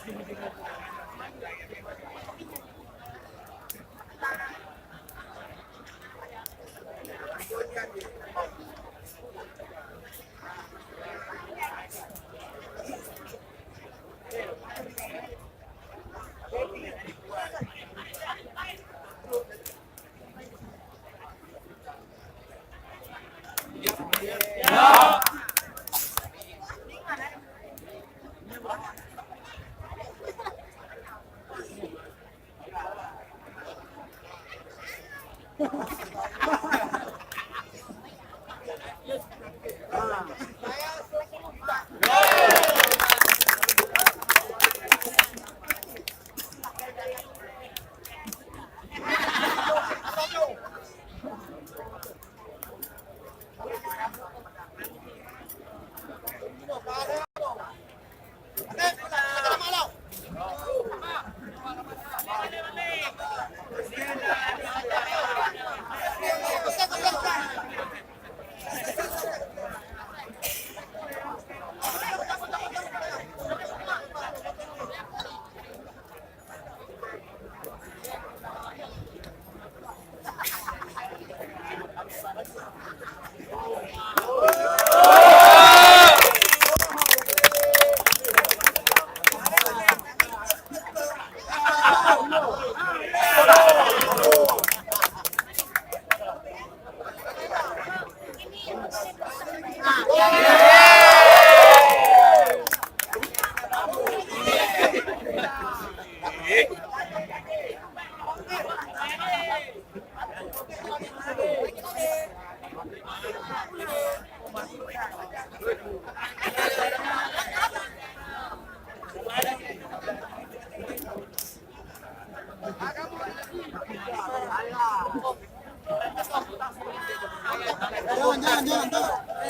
Jangan.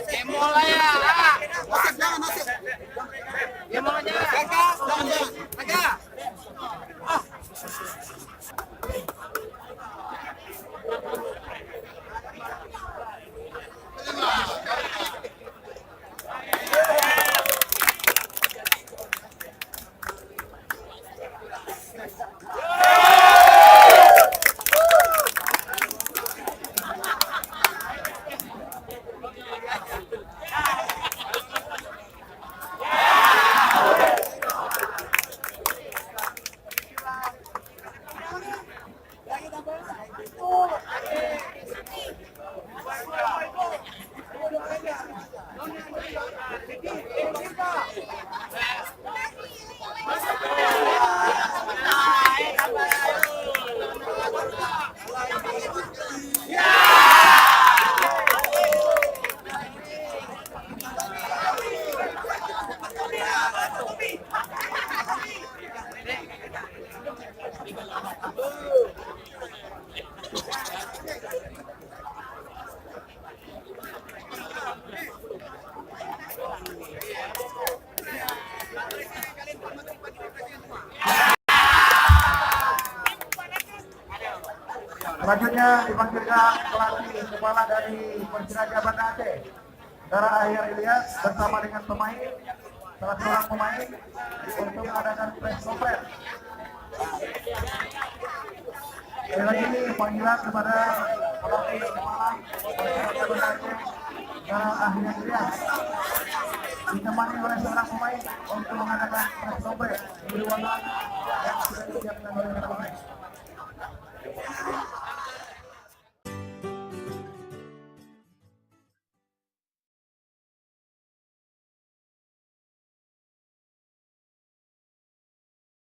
Emola ya. Jangan nasib. Emola jangan. Jangan. Selanjutnya dipanggilkan pelatih kepala dari Persiraja Banda Aceh, Saudara Ahyar Ilyas bersama dengan pemain, salah seorang pemain untuk mengadakan press conference. Sekali lagi panggilan kepada pelatih kepala Persiraja Banda Aceh, Saudara Ahyar Ilyas, ditemani oleh seorang pemain untuk mengadakan press conference di ruangan yang sudah disiapkan oleh pemain.